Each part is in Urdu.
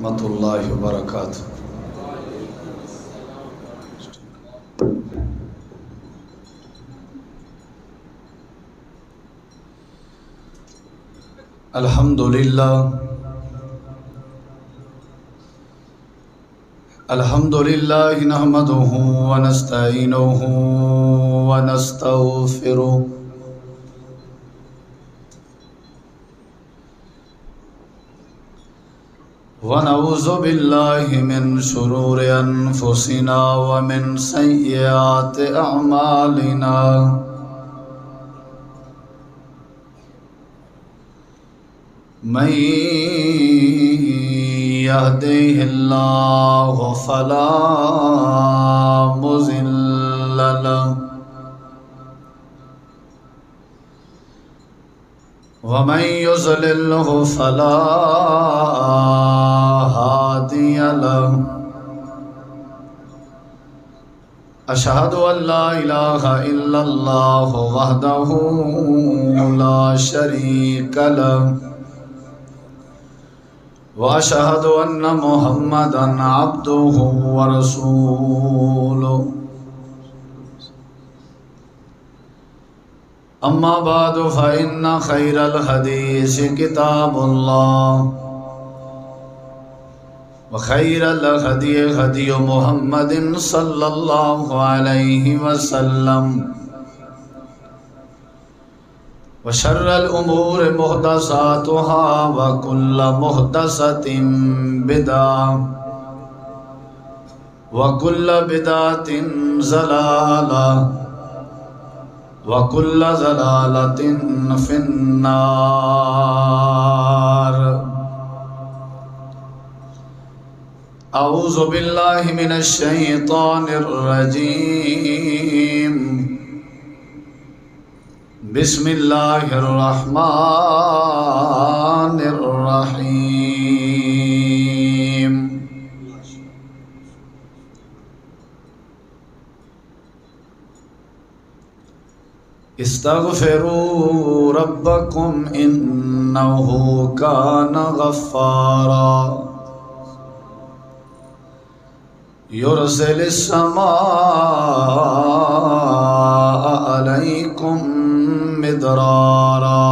ورحمۃ اللہ وبرکاتہ۔ الحمدللہ نحمدہ ونستعینہ ونستغفرہ ونعوذ باللہ من شرور انفسنا ومن سیئات اعمالنا، من يهده الله فلا مضل له ومن يضلل فلا هادي له، أشهد أن لا إله إلا الله وحده لا شريك له، وأشهد أن محمدًا عبده ورسوله، أما بعد فإن خير الحديث كتاب الله، وخير الهدي هدي محمد صلى الله عليه وسلم، وشر الأمور محدثاتها وكل محدثة بدعة وكل بدعة ضلالة وكل ضلالة في النار۔ أعوذ بالله من الشيطان الرجيم، بسم اللہ الرحمن الرحیم۔ استغفروا ربکم انہ کان غفارا، یرسل السماء علیکم مدرارا،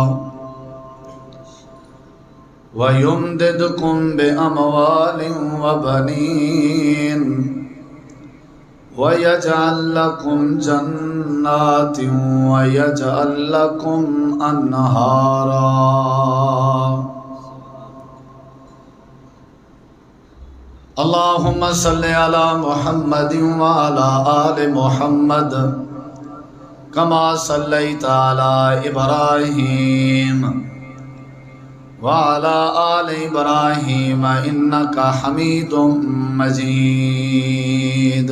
وَيُمْدِدْكُمْ بِأَمْوَالٍ وَبَنِينَ، وَيَجْعَلْ لَكُمْ جَنَّاتٍ وَيَجْعَلْ لَكُمْ أَنْهَارًا۔ اللهم صل على محمد وعلى آل محمد كما صليت على إبراهيم وعلى آل إبراهيم إنك حميد مجيد۔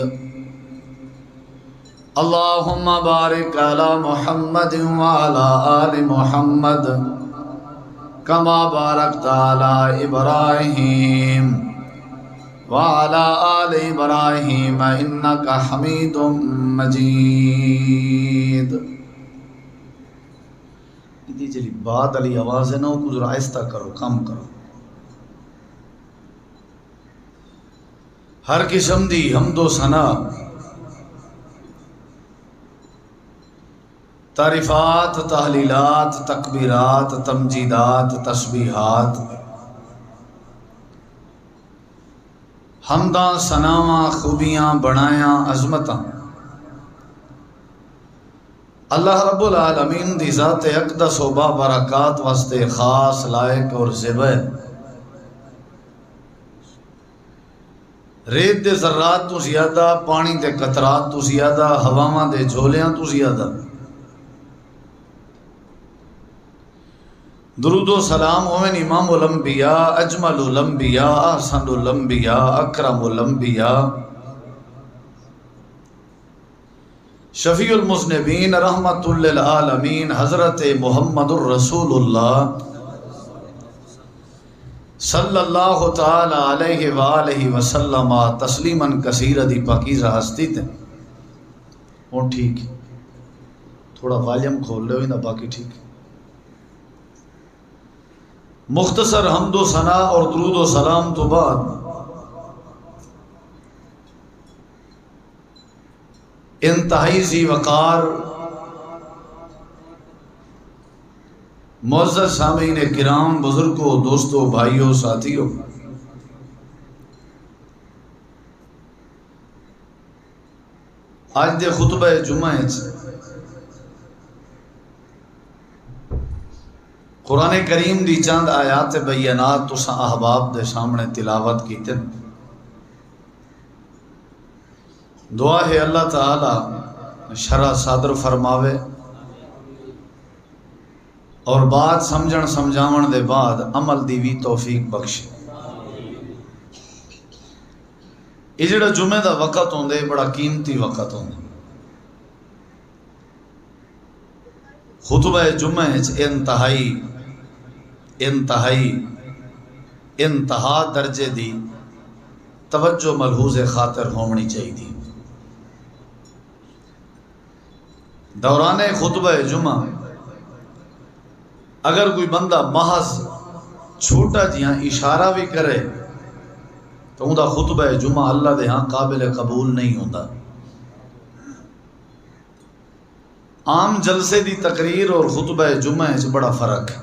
اللهم بارك على محمد وعلى آل محمد كما باركت على إبراهيم وعلى آل إبراهيم إنك حميد مجيد۔ یہ جلی بات علی آواز ہے نا وہ کچھ آہستہ کرو، کم کرو۔ ہر قسم دی حمد و ثنا، تعریفات، تحلیلات، تکبیرات، تمجیدات، تسبیحات، حمداں، ثناواں، خوبیاں، بڑایاں، عظمتاں اللہ رب العالمین دی ذات اقدس و بابرکات واسطے خاص، لائق اور زیبا ہے۔ ریت دے ذرات تو زیادہ، پانی دے قطرات تو زیادہ، ہواواں دے جھولیاں تو زیادہ۔ درود و سلام ہوئن امام الانبیاء، اجمل الانبیاء، احسن الانبیاء، اکرم الانبیاء، شفیع المذنبین، رحمت للعالمین، حضرت محمد الرسول اللہ صلی اللہ تعالی علیہ وآلہ وسلم تسلیما کثیرا دی پاکیزہ ہستی تے۔ وہ ٹھیک، تھوڑا والیوم کھول لے ہوئی نا، باقی ٹھیک۔ مختصر حمد و ثنا اور درود و سلام تو بعد انتہائی ذی وقار معزز سامعین کرام، بزرگوں، دوستوں، بھائیوں، ساتھیوں، آج دے خطبہ جمعہ قرآن کریم دی چند آیات بینات تساں احباب دے سامنے تلاوت کیتے۔ دعا ہے اللہ تعالی شرح صادر فرماوے اور بات سمجھن سمجھاون دے بعد عمل دی بھی توفیق بخشے۔ یہ جڑا جمعہ دا وقت ہوندے بڑا قیمتی وقت ہوندے۔ خطبہ جمعہ انتہا درجے دی توجہ ملحوظ خاطر ہونی چاہیے۔ دوران خطبہ جمعہ اگر کوئی بندہ محض چھوٹا جہاں اشارہ بھی کرے تو ان کا خطبہ جمعہ اللہ دے ہاں قابل قبول نہیں ہوتا۔ عام جلسے دی تقریر اور خطبہ جمعہ اس بڑا فرق ہے۔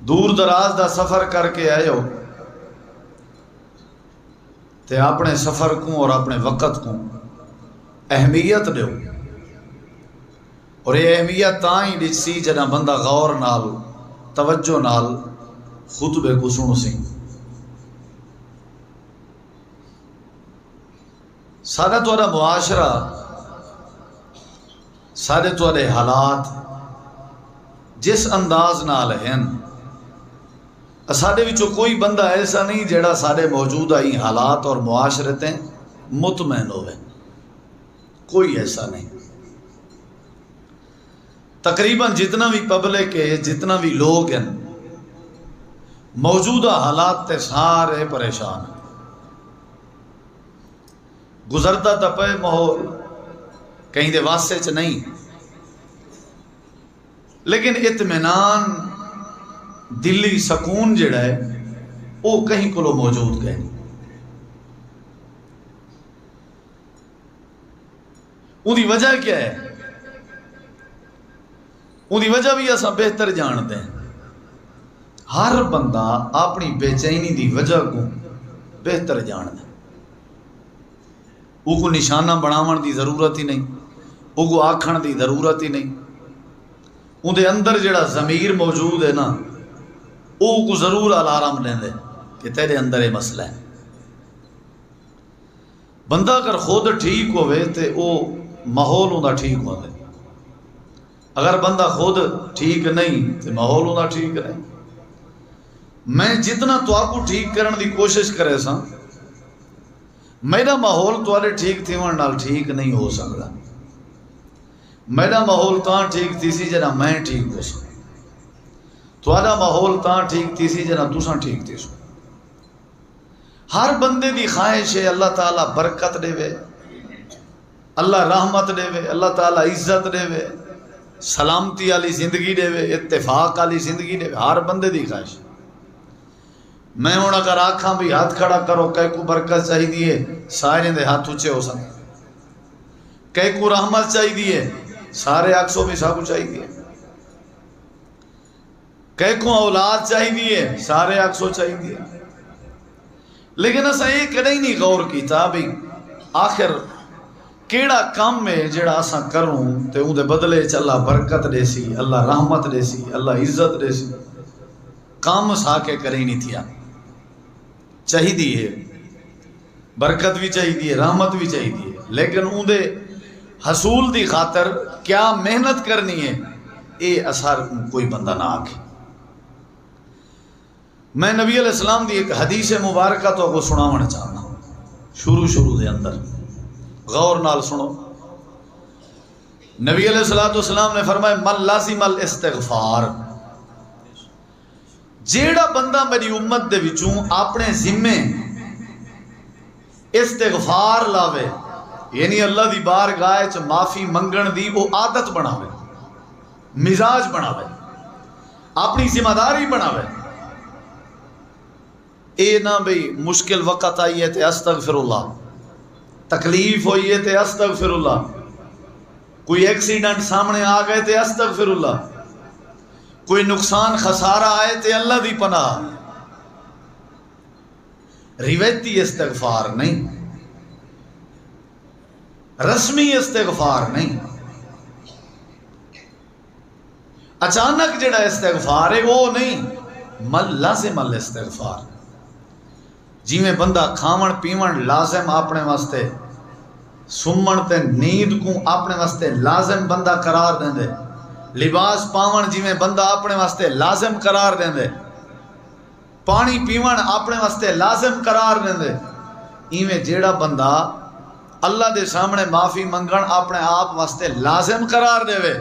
دور دراز دا سفر کر کے آئے ہو تے اپنے سفر کو اور اپنے وقت کو اہمیت دیو، اور یہ اہمیت تاں ہی ڈچ سی جنا بندہ غور نال توجہ نال خطبے کو سنو سی۔ سارا تھوڑا معاشرہ، سارے تھوڑے حالات جس انداز نال ہیں، سارے وچوں کوئی بندہ ایسا نہیں جڑا سارے موجودہ ہی حالات اور معاشرتیں مطمئن ہوئے، کوئی ایسا نہیں۔ تقریباً جتنا بھی پبلک ہے، جتنا بھی لوگ ہیں، موجودہ حالات تے سارے پریشان ہیں۔ گزرتا تپے ماحول کہیں دے واسطے چ نہیں، لیکن اطمینان دلی سکون جڑا ہے وہ کہیں کو موجود گئے۔ ان دی وجہ کیا ہے؟ ان دی وجہ بھی ایسا بہتر جانتے ہیں۔ ہر بندہ اپنی بے چینی دی وجہ کو بہتر جانتا ہے۔ وہ کو نشانہ بناون دی ضرورت ہی نہیں، وہ کو آکھن دی ضرورت ہی نہیں۔ ان دے اندر جڑا ضمیر موجود ہے نا، وہ کو ضرور الارم لیں دے کہ تیرے اندر یہ مسئلہ ہے۔ بندہ اگر خود ٹھیک ہوئے تو وہ ماحول ہوتا ٹھیک ہوتا ہے۔ اگر بندہ خود ٹھیک نہیں تو ماحول ہوتا ٹھیک نہیں۔ میں جتنا تو آپ کو ٹھیک کرنے دی کوشش کرے سا، میرا ماحول توارے ٹھیک تھی ورنال ٹھیک نہیں ہو سکتا۔ میرا ماحول تاں ٹھیک تھی سی جنا میں ٹھیک ہو سکتا، توارا ماحول تاں ٹھیک تھی سی جنا تساں ٹھیک تھی سو۔ ہر بندے دی خواہش ہے اللہ تعالیٰ برکت دے وے، اللہ رحمت دے وے، اللہ تعالیٰ عزت دے وے، سلامتی والی زندگی دے وے، اتفاق والی زندگی دے وے۔ ہر بندے دی خواہش۔ میں ہوں اگر آکھاں بھی ہاتھ کھڑا کرو کہ کو برکت چاہی دیئے، سارے دے ہاتھ اچھے ہو سکتے۔ کہ کو رحمت چاہی دیئے، سارے آکسوں بھی سب چاہی دیئے۔ کہ کو اولاد چاہی دیئے، سارے آکسوں چاہی دیئے۔ لیکن اسا ایک کدی نہیں غور کیتا بھی آخر کیڑا کام میں جڑا اسا کروں تے اون دے بدلے چ اللہ برکت دے سی، اللہ رحمت دے سی، اللہ عزت دے سی۔ کام سا کے کرے نہیں تھیا، چاہی دیئے برکت بھی چاہی دیئے، رحمت بھی چاہی دیئے، لیکن اون دے حصول دی خاطر کیا محنت کرنی ہے اے اثر کوئی بندہ نہ آکھے۔ میں نبی علیہ السلام دی ایک حدیث مبارکہ تو کو سناونا چاہنا شروع دے اندر، غور نال سنو۔ نبی علیہ السلام نے فرمایا من لازم الاستغفار، جیڑا بندہ میری امت دے وچوں اپنے ذمے استغفار لاوے، یعنی اللہ دی بارگاہ چ معافی منگن دی وہ عادت بناوے، مزاج بناوے، اپنی ذمہ داری بناوے. اے نہ بھئی مشکل وقت آئی ہے تے استغفر اللہ، تکلیف ہوئی ہے تے استغفر اللہ، کوئی ایکسیڈنٹ سامنے آ گئے تے استغفر اللہ، کوئی نقصان خسارہ آئے تے اللہ دی پناہ. روایتی استغفار نہیں، رسمی استغفار نہیں. اچانک جڑا استغفار ہے وہ نہیں، لازم الاستغفار. جی میں بندہ کھاون پیون لازم اپنے واسطے، سمن تے نیند کو اپنے واسطے لازم بندہ قرار دیں دے، لباس پاون جی میں بندہ اپنے واسطے لازم قرار دیں دے، پانی پیون اپنے واسطے لازم قرار دیں دے، ایویں جیڑا بندہ اللہ دے سامنے معافی منگن اپنے آپ واسطے لازم قرار دے وے،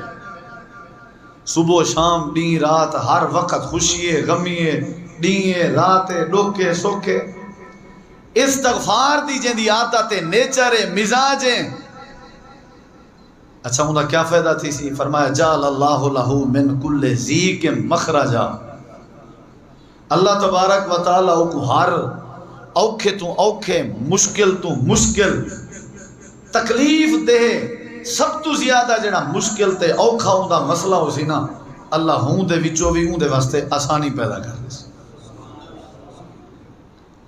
صبح شام دین رات ہر وقت خوشیے غمیے دین رات ڈوکے سوکھے، استغفار دی جیندی عادت نیچر مزاج. اچھا ہوں دا کیا فائدہ تھی سی؟ فرمایا جعل اللہ لہو من کل ضیق مخرجا. اللہ تبارک و تعالیٰ کو ہر اوکھے تو اوکھے، مشکل تو مشکل، تکلیف دے سب تو زیادہ جڑا مشکل تے اوکھا ہوں دا مسئلہ ہو سی نا، اللہ ہوں دے وچوں بھی ہوں دے واسطے آسانی پیدا کر دے سی.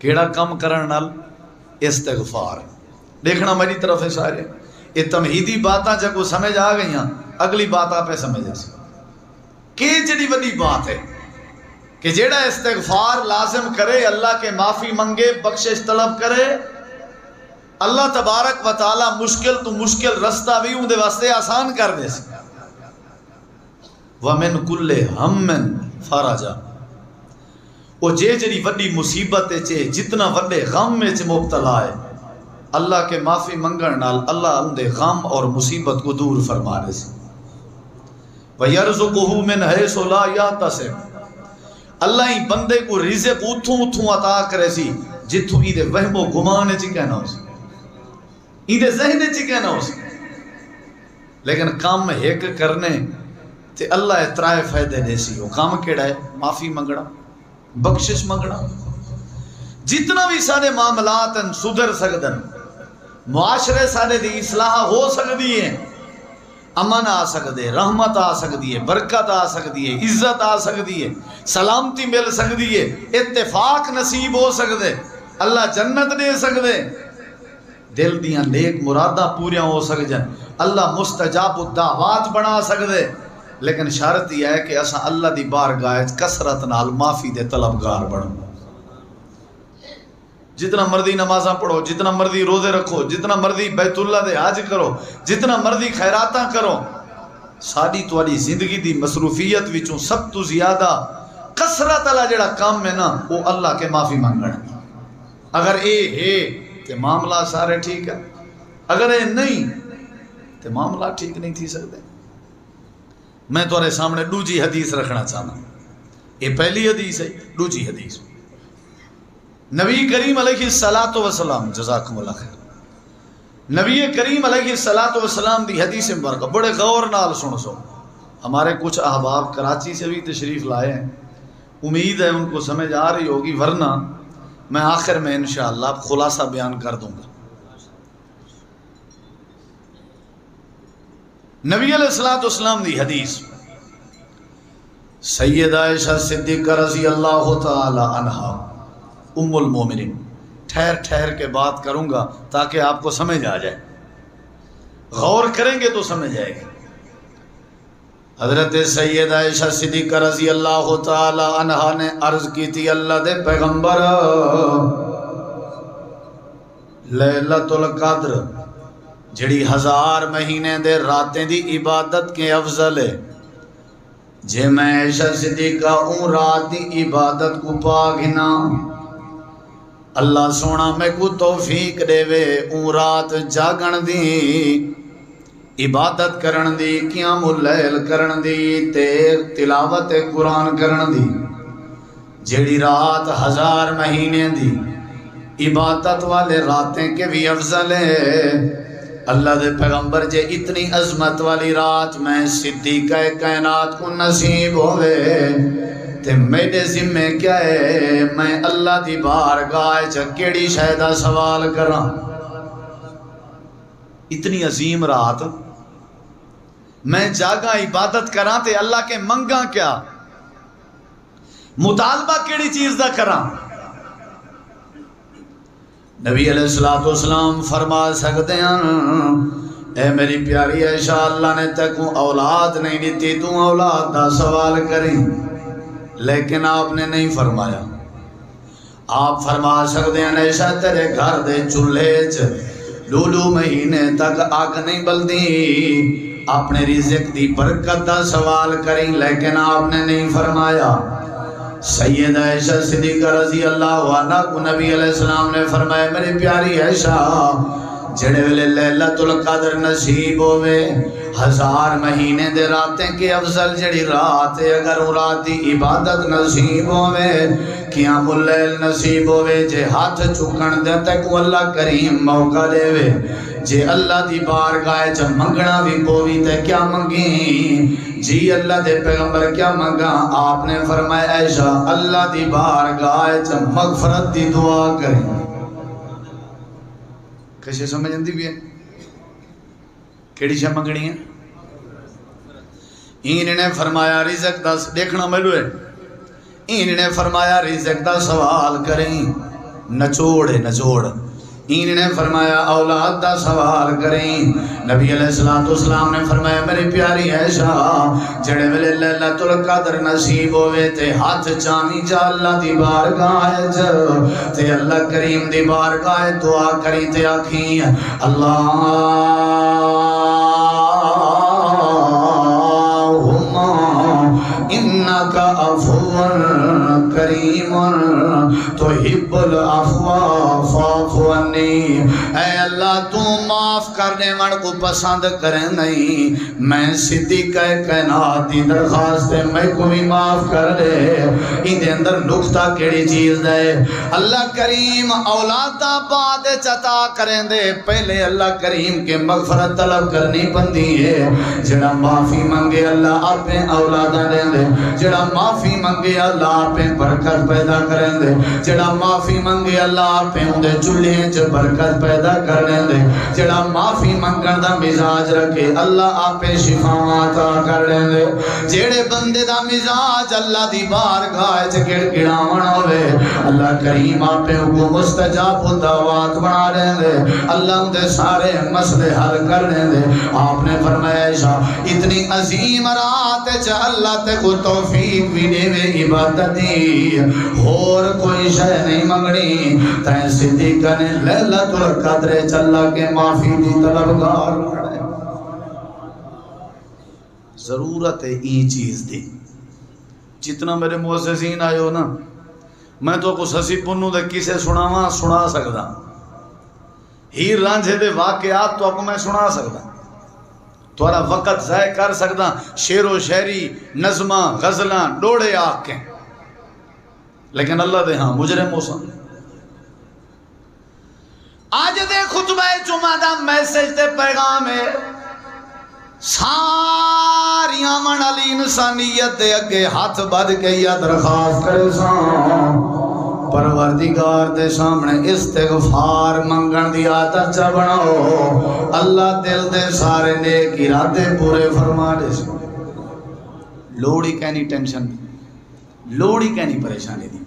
کیڑا کم کرن نال؟ استغفار. دیکھنا میری طرف ہے سارے، یہ تمہیدی باتاں جب سمجھ آ گئی ہیں، اگلی بات آپ سمجھ سی کہ جڑی بڑی بات ہے کہ جیڑا استغفار لازم کرے، اللہ کے معافی منگے، بخشش طلب کرے، اللہ تبارک و تعالی مشکل تو مشکل رستہ بھی ان دے واسطے آسان کر دے سی. وَمِن كُلِّ هَمٍّ فَرَجًا. وہ جڑی وڈی مصیبت ہے، جتنا وڈے غم میں مبتلا ہے، اللہ کے معافی منگن نال اللہ ان دے غم اور مصیبت کو دور فرما دے سی. وَيَرْزُقُهُ مِنْ حَيْثُ لَا يَحْتَسِبُ. اللہ ہی بندے کو رزق اتھوں عطا کرے سی جتھوں ای دے وہم و گمان چ کہنا ہو سی، ای دے ذہن چ کہنا ہو سی. لیکن کام ایک کرنے تے اللہ اترائے فائدے دے سی. وہ کام کیڑا ہے؟ معافی منگنا، بخشش منگنا. جتنا بھی سارے معاملات سدھر سکدن، معاشرے سارے دی اصلاح ہو سکتی ہے، امن آ سکتے، رحمت آ سکتی ہے، برکت آ سکتی ہے، عزت آ سکتی ہے، سلامتی مل سکتی ہے، اتفاق نصیب ہو سکتے، اللہ جنت دے سکتے، دل دیاں نیک مرادہ پوریاں ہو سکجن، اللہ مستجاب الدعوات بنا سکتے. لیکن شرط یہ ہے کہ اساں اللہ دی بارگاہ کثرت نال معافی دے طلبگار بنو. جتنا مرضی نمازاں پڑھو، جتنا مرضی روزے رکھو، جتنا مرضی بیت اللہ دے حج کرو، جتنا مرضی خیراتاں کرو، ساری تواڈی زندگی دی مصروفیت وچوں سب تو زیادہ کثرت والا جڑا کام ہے نا، وہ اللہ کے معافی مانگنا. اگر اے ہے تے معاملہ سارے ٹھیک ہے، اگر اے نہیں تے معاملہ ٹھیک نہیں تھی سکتے. میں تمہارے سامنے دوجی حدیث رکھنا چاہنا. یہ پہلی حدیث ہے، دوجی حدیث نبی کریم علیہ الصلوۃ والسلام، جزاکم اللہ خیر، نبی کریم علیہ الصلوۃ والسلام دی حدیث مبارکہ بڑے غور نال سن سو. ہمارے کچھ احباب کراچی سے بھی تشریف لائے ہیں، امید ہے ان کو سمجھ آ رہی ہوگی، ورنہ میں آخر میں انشاءاللہ خلاصہ بیان کر دوں گا. نبی علیہ الصلوۃ والسلام دی حدیث، سیدہ عائشہ صدیقہ رضی اللہ تعالی عنہا ام المومنین. ٹھہر کے بات کروں گا تاکہ آپ کو سمجھ آ جائے، غور کریں گے تو سمجھ آئے گی. حضرت سیدہ عائشہ صدیقہ رضی اللہ تعالی عنہا نے عرض کی تھی، اللہ دے پیغمبر، لیلۃ القدر جڑی 1000 مہینے دے راتیں دی عبادت کے افضل ہے، جے میں عائشہ صدیقہ اون رات دی عبادت کو پا گنا، اللہ سونا میں کو توفیق دے وے اون رات جاگن دی، عبادت کرن دی، قیام اللیل کرن دی، تے تلاوت قرآن کرن دی، جڑی رات 1000 مہینے دی عبادت والے راتیں کے بھی افضل ہے، اللہ دے پیغمبر جے اتنی عظمت والی رات میں صدیق کائنات کو نصیب ہوئے تے میرے ذمہ کیا ہے؟ میں اللہ دی بارگاہ چ کیڑی شے دا سوال کراں؟ اتنی عظیم رات میں جاگا عبادت کراں تے اللہ کے منگاں کیا؟ مطالبہ کیڑی چیز دا کراں؟ نبی علیہ السلام فرما سکتے ہیں اے میری پیاری عائشہ اللہ نے تکوں اولاد نہیں دیتی تو اولاد دا سوال کریں، لیکن آپ نے نہیں فرمایا۔ آپ فرما سکتے ہیں عائشہ تیرے گھر دے چولہے چ لولو مہینے تک آگ نہیں بلدی، اپنے رزق دی برکت دا سوال کریں، لیکن آپ نے نہیں فرمایا۔ سید عائشہ صدیقہ رضی اللہ عنہ کو نبی علیہ السلام نے فرمایا میری پیاری عائشہ جڑے ویلے لیلۃ القدر نصیب ہوئے 1000 مہینے دے راتیں کے افضل جڑی رات ہے، اگر وہ رات دی عبادت نصیب ہوئے، قیام اللیل نصیب ہوئے، جے ہاتھ چکن دے تک اللہ کریم موقع دے وے، جے اللہ دی بارگاہ چ منگنا بھی پوی تے کیا منگی؟ جی اللہ دے پیغمبر کیا منگا؟ آپ نے فرمایا عائشہ اللہ دی بارگاہ چ مغفرت دی دعا کریں۔ کیسے سمجھ اندی بھی ہے کیڑی شے منگنی ہے؟ انہوں نے فرمایا رزق دا دیکھنا ملو ہے، انہوں نے فرمایا رزق دا سوال کریں، نچوڑ ہے نچوڑ۔ انہوں نے فرمایا اولاد دا سوال کریں، نبی علیہ السلام نے فرمایا میری پیاری عائشہ جڑے ویلے لیلۃ القدر نصیب ہوئے تے ہاتھ چامی جا اللہ دی بارگاہ تے اللہ کریم دی بارگاہ دعا کری تے آکھیں انکا عفو کریم تحب العفو فاعف عنی، اے اللہ تو معاف کرنے من کو پسند کریں نہیں، میں صدیق کائنات دی درخواست ہے میں کو بھی معاف کر دے۔ ان دے اندر نقطہ کیڑی چیز ہے؟ اللہ کریم اولاد دا بعد چتا کریں دے، پہلے اللہ کریم کے مغفرت طلب کرنی بندی ہے۔ جڑا معافی منگے اللہ آپ اولاداں دیں دے، جڑا معافی منگے اللہ آپ برکت پیدا کریں دے، جڑا معافی منگے اللہ آپ اندے چولہے چ برکت پیدا کریں دے، جڑا معافی منگن دا مزاج رکھے اللہ آپ شفاء عطا کر لیں دے۔ جڑے بندے دا مزاج اللہ دی بارگاہ چ گڑگڑاون ہوے اللہ کریم آپ کو مستجاب الدعوات بنا لیں دے، اللہ دے سارے مسئلے حل کر لیں دے۔ آپ نے فرمایا عائشہ اتنی عظیم رات چ اللہ تے کو توفیق بھی دے وے عبادت دی، اور کوئی شے نہیں منگنی۔ تے صدیقہ نے لیلۃ القدر چ اللہ کے معافی دی طلبگار بنے۔ ضرورت ہے این چیز دی، جتنا میرے معززین آئے ہو نا میں تو کو سسی پنو دے کسے سنا سکدا، ہیر رانجھے دے واقعات تو آپ کو میں سنا سکدا، تھوڑا وقت ضائع کر سکدا، شعر و شاعری نظمہ غزلاں ڈوڑے آکیں، لیکن اللہ دے ہاں مجرم موسم۔ آج دے خطبہ جمعہ دا میسج تے پیغام ہے، ساری آمن علی انسانیت دے اگے ہاتھ بد کے یا درخواست کرے سان پروردگار دے سامنے استغفار منگن دی عادت چا بناؤ، اللہ دل دے سارے نیک ارادے پورے فرما دے سو۔ لوڑی کہنی ٹینشن دی، لوڑی کہنی پریشانی دی،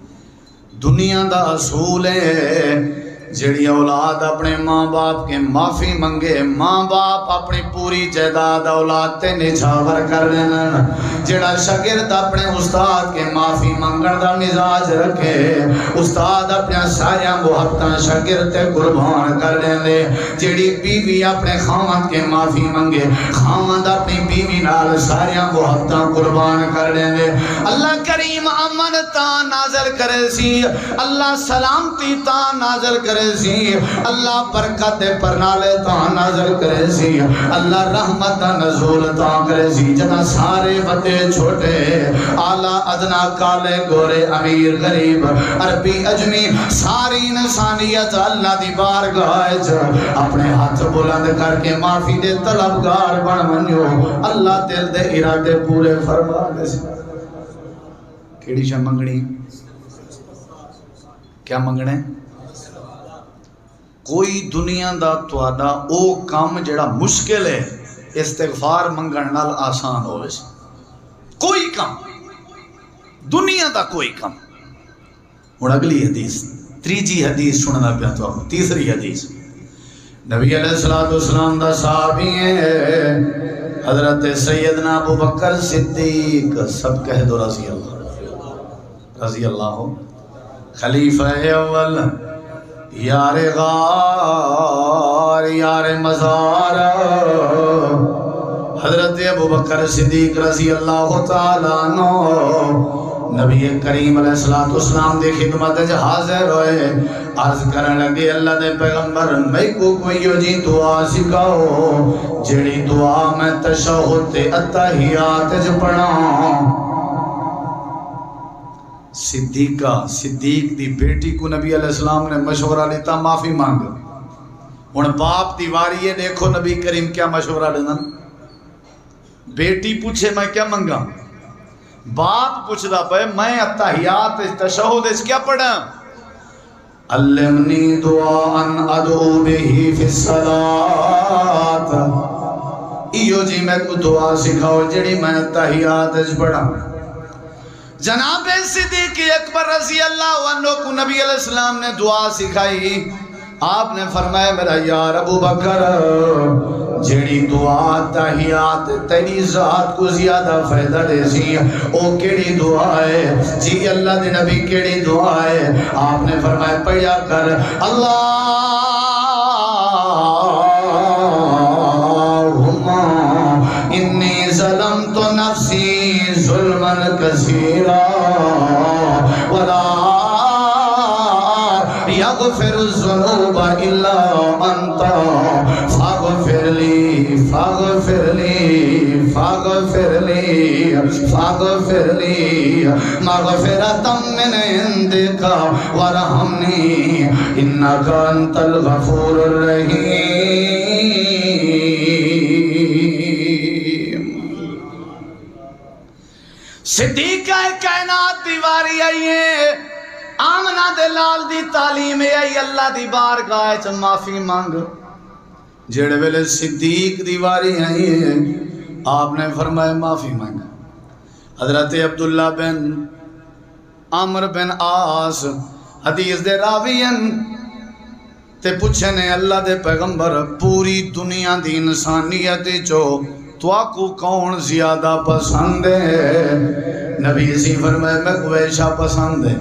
دنیا دا اصول ہے جڑی اولاد اپنے ماں باپ کے معافی منگے، ماں باپ اپنی پوری جائیداد اولاد تے نچھاور کر دینا۔ جڑا شاگرد اپنے استاد کے معافی منگن دا مزاج رکھے، استاد اپنے سارے محبتاں شاگرد تے قربان کر دے۔ جڑی بیوی اپنے خاوند کے معافی منگے، خاوند اپنی بیوی نال سارے محبتاں قربان کر دے۔ اللہ کریم امن تا نازل کرے سی، اللہ سلامتی تا نازل کرے کرے سی اللہ برکت پرنالے تا نازل کرے سی اللہ رحمت نزول تا کرے سی جنا سارے بڑے چھوٹے اعلیٰ ادنا کالے گورے امیر غریب عربی اجمی ساری انسانیت اللہ دی بارگاہ اپنے ہاتھ بلند کر کے معافی دے طلبگار بن منیو اللہ دل دے ارادے پورے فرما دے کیڑی شاہ منگنی کیا منگنے کوئی دنیا دا تواڈا او کام جڑا مشکل ہے استغفار منگن نال آسان ہوئے سی کوئی کام دنیا دا کوئی کام اور اگلی حدیث تیجی حدیث سننا پیا تو تیسری حدیث نبی علیہ السلام دا صحابی ہے حضرت سیدنا ابو بکر صدیق سب کہہ دو رضی اللہ خلیفہ اول یار غار یار مزار حضرت ابو بکر صدیق رضی اللہ تعالیٰ عنہ نبی کریم علیہ السلام دی خدمت حاضر ہوئے عرض کرنے لگے اللہ دے پیغمبر میں کو کوئی جی دعا سکھاؤ جڑی دعا میں تشہد تے اتحیات پڑھا صدیق دی بیٹی کو نبی علیہ السلام نے مشورہ لیتا معافی مانگ ہن باپ دی واری ہے دیکھو نبی کریم کیا مشورہ لینا بیٹی پوچھے میں کیا منگا باپ پوچھدا پے میں اتحیات تشہد کیا پڑھا علمنی دعاء ادعو بہی فی الصلاۃ ایو جی میں کو دعا سکھاؤ جڑی میں اتحیات پڑھا جناب صدیق اکبر رضی اللہ عنہ کو نبی علیہ السلام نے دعا سکھائی آپ نے فرمایا میرا یار ابو بکر جیڑی دعا تحیات تیری ذات کو زیادہ فائدہ دے سی او کیڑی دعا ہے جی اللہ دے نبی کیڑی دعا ہے آپ نے فرمایا پڑھا کر اللہم انی ظلمت نفسی ظلما کثیرا ولا یغفر الذنوب الا انت فاغفر لی فاغفر لی فاغفر لی فاغفر لی مغفرۃ من عندک وارحمنی انک انت الغفور الرحیم صدیقہ کائنات دیواری آئی ہے آمنہ دلال دی تعلیم آئی اللہ دی بارگاہ چ معافی مانگ جڑے ویلے صدیق دیواری آئی ہے آپ نے فرمایا معافی مانگا حضرت عبداللہ بن عمر بن عاص حدیث دے راوین تے پوچھنے اللہ دے پیغمبر پوری دنیا دی انسانیت چو تو آکو کون زیادہ پسند ہے نبی اسی فرمائے میں کو ایشا پسند ہے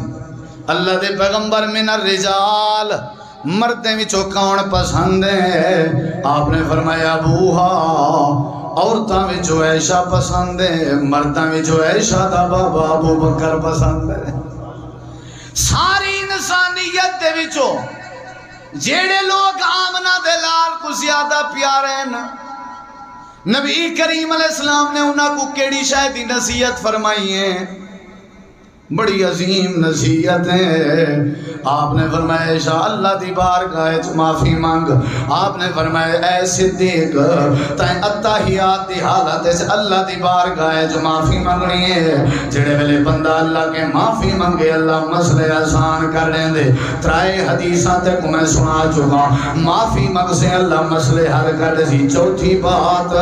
اللہ دے پیغمبر من الرجال مردیں وچوں کون پسند ہے آپ نے فرمایا ابوہا عورتاں وچوں عائشہ پسند ہے مرداں وچوں عائشہ دا بابا ابو بکر پسند ہے ساری انسانیت دے وچوں جیڑے لوگ آمنہ دے لال کو زیادہ پیارے ہیں نبی کریم علیہ السلام نے انہاں کو کیڑی شاید نصیحت فرمائی ہے بڑی عظیم نصیحت ہے آپ نے فرمایا عائشہ اللہ دی بارگاہ وچ معافی مانگ آپ نے فرمایا اے صدیق تائیں اتحیات دی حالت وچ اللہ دی بارگاہ وچ معافی مانگنی ہے جڑے ویلے بندہ اللہ کے معافی مانگے اللہ مسئلے آسان کر دے ترائے حدیثاں تک میں سنا چکا معافی مانگ سے اللہ مسئلے حل کر دے چوتھی بات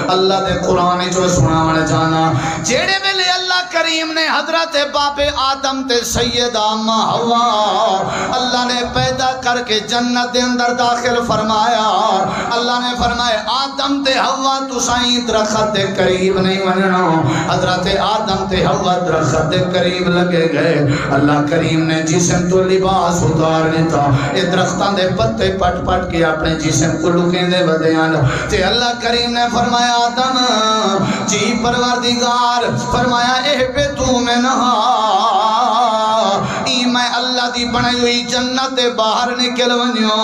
اللہ دے قرآن جو سناونا چاہنا جڑے ویلے اللہ کریم نے حضرت باپ آدم تے سیدہ اما حوا اللہ نے پیدا کر کے جنت دے اندر داخل فرمایا اللہ نے فرمایا آدم تے حوا تو سائیں درخت دے قریب نہیں مننا حضرت آدم تے حوا درخت دے قریب لگے گئے اللہ کریم نے جسم تو لباس اتار لیتا اے درختان دے پتے پٹ پٹ کے اپنے جسم کو لکیں دے ودیان تے اللہ کریم نے فرمایا آدم جی پروردگار فرمایا اے پہ تو میں نہا میں اللہ دی بنائی ہوئی جنت باہر نکل ونیو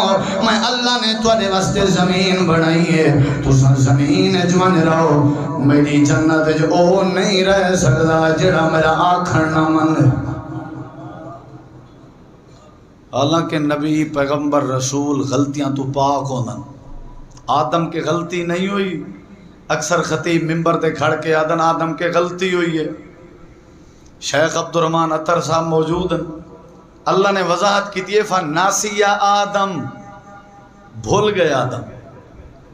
میں اللہ نے تواڈے واسطے زمین بنائی ہے تساں زمین جوان رہو میری جنت جو او نہیں رہ سکدا جڑا میرا آکھن نہ من حالانکہ نبی پیغمبر رسول غلطیاں تو پاک ہونا آدم کی غلطی نہیں ہوئی اکثر خطیب ممبر تے کھڑ کے آدن آدم کے غلطی ہوئی ہے شیخ عبد الرحمن عطر صاحب موجود ہیں اللہ نے وضاحت کی تھی فناسی آدم بھول گئے آدم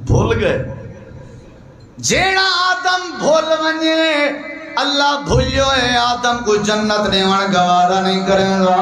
بھول گئے جیڑا آدم بھول ونجے اللہ بھولیو ہے آدم کو جنت دیوان گوارا نہیں کریں گا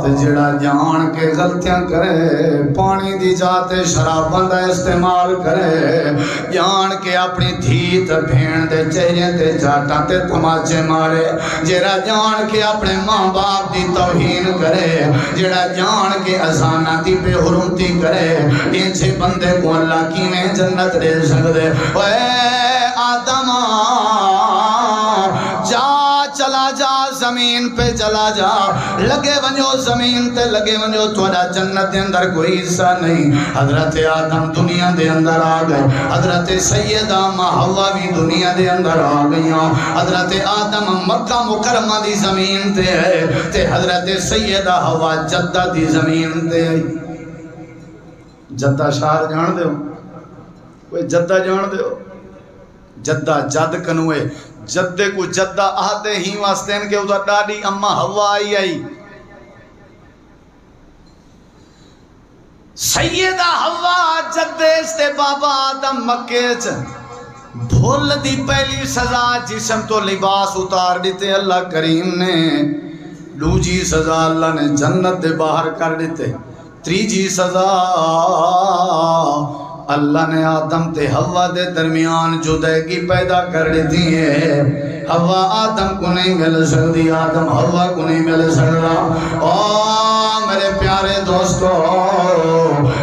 تے جڑا جان کے غلطیاں کرے پانی دی جاتے شراب بندہ استعمال کرے جان کے اپنی دھیت بھین دے چہرے تے جاٹا تے تماچے مارے جڑا جان کے اپنے ماں باپ دی توہین کرے جڑا جان کے ازانہ دی بے حرمتی کرے یہ چھے بندے کو اللہ کی میں جنت دے سکدے اے آدم جا چلا جا زمین پہ چلا جا لگے ونجو زمین تے لگے ونجو توڑا جنت دے اندر کوئی حصہ نہیں حضرت آدم دنیا دے اندر آ گئے حضرت سیدہ حوا بھی دنیا دے اندر آ گئیاں حضرت آدم مکہ مکرمہ دی زمین تے ہے تے حضرت سیدہ حوا جدہ دی زمین تے ہے جدہ شہر جان دے ہو کوئی جدہ جان دے ہو جدہ جد کنوے جدے کو جدہ آتے ہی واسطین کے ادھر ڈاڈی اما ہوا آئی سیدہ ہوا جدے استے بابا آدم مکے بھول دی پہلی سزا جسم تو لباس اتار دیتے اللہ کریم نے دوجی سزا اللہ نے جنت دے باہر کر دیتے تریجی سزا اللہ نے آدم تے حوا دے درمیان جدگی پیدا کر دی ہے حوا آدم کو نہیں مل سکتی آدم حوا کو نہیں مل سکتا میرے پیارے دوستو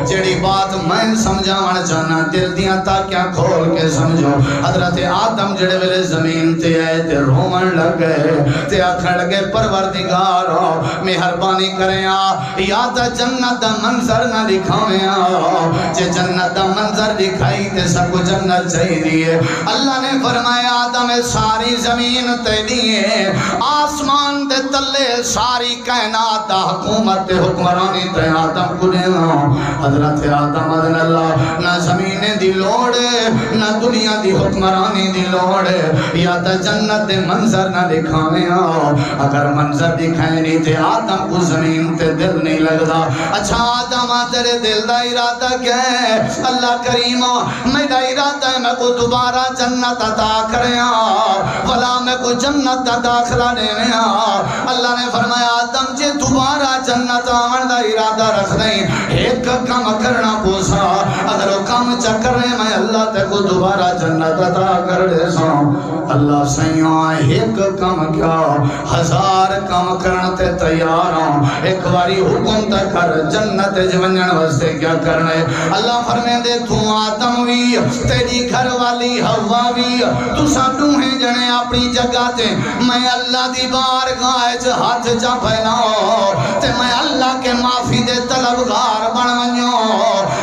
جڑی بات میں سمجھانا چاہنا دل دیاں تاکیاں کھول کے سمجھو حضرت آدم جڑے ویلے زمین تے آئے تے رومن لگ گئے تے آکھن لگے پروردگار مہربانی کریں یا تا جنت دا منظر نہ دکھاویں جے جنت دا منظر دکھائی تے سب کو جنت چاہی دیئے اللہ نے فرمایا آدم ساری زمین تے دیئے آسمان دے تلے ساری کائنات دا حکومت تے حکمرانی تے آدم کو دینا حضرت آدم ادن اللہ نہ زمین دی لوڑے نہ دنیا دی حکمرانی دی لوڑے یا تا جنت دے منظر نہ دکھاویں اگر منظر دکھائیں نہیں تے آدم کو زمین تے دل نہیں لگدا اچھا آدم تیرے دل دا ارادہ کیا ہے اللہ کریم میرا ارادہ ہے میں کو دوبارہ جنت عطا کریں ولا میں کو جنت دا داخلہ دیں اللہ نے فرمایا آدم جے دوبارہ جنت آمن دا ارادہ رکھ دیں ایک کام کرنا پوسا اگر وہ کام چکر رہے میں اللہ تے کو دوبارہ جنت عطا کر دے سا اللہ سیاں ایک کام کیا ہزار کام کرنا تے تیار ہوں ایک باری حکم تے کر جنت جونجن واسطے کیا کرنے اللہ فرمائے دے تو آدم بھی تیری گھر والی ہوا بھی تو ساتوں ہیں جنے اپنی جگہ تے میں اللہ دی بارگاہ ہاتھ جا پھیلاؤ تے میں اللہ کے معافی دے طلبگار بن ونجو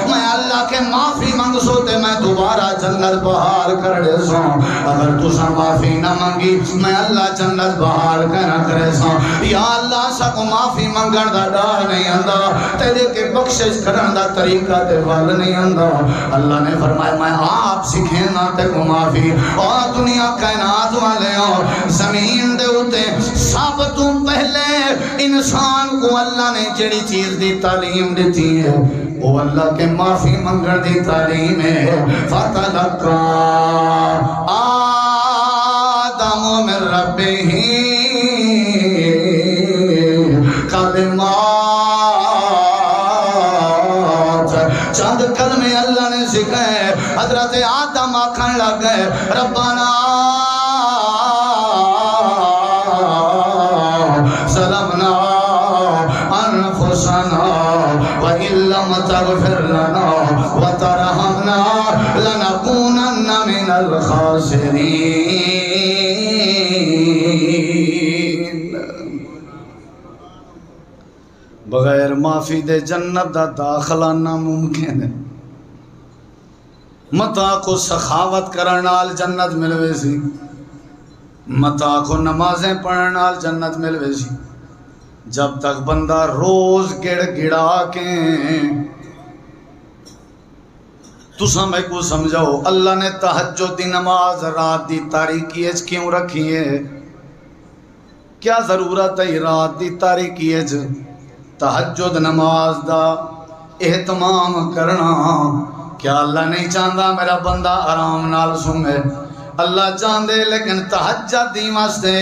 میں اللہ کے معافی منگ سو تے میں دوبارہ جنت بہار کر دے سو اگر تو سا معافی نہ منگی میں اللہ جنت بہار کرنا کرے سو یا اللہ سا کو معافی منگن دا ڈار نہیں آندا تیرے کے بخشش کرن دا طریقہ تے وال نہیں آندا اللہ نے فرمایا میں آپ سکھیں نہ تے کو معافی اور دنیا کائنات والے اور زمین دے ہوتے سب تو پہلے انسان کو اللہ نے جڑی چیز دی تعلیم دیتی ہے وہ اللہ کے معافی منگن دی تعلیم ہے فَتَلَقَّى آدم من ربه کلمات چند کلمے اللہ نے سکھائے حضرت آدم آکھن لگ گئے ربنا ظلمنا انفسنا وَإِن لَّمْ تَغْفِرْ لَنَا وَتَرْحَمْنَا لَنَكُونَنَّ مِنَ الْخَاسِرِينَ بغیر معافی دے جنت دا داخلہ ناممکن ہے متا کو سخاوت کرن نال جنت ملوے سی متا کو نمازیں پڑھن نال جنت ملوے سی جب تک بندہ روز گڑ گڑا کے تساں میں کو سمجھاؤ اللہ نے تہجد دی نماز رات دی تاریکی اچ کیوں رکھی ہے کیا ضرورت ہے رات دی تاریکی اچ تہجد نماز دا اہتمام کرنا کیا اللہ نہیں چاہتا میرا بندہ آرام نال سوے اللہ چاہتے لیکن تہجد دی واسطے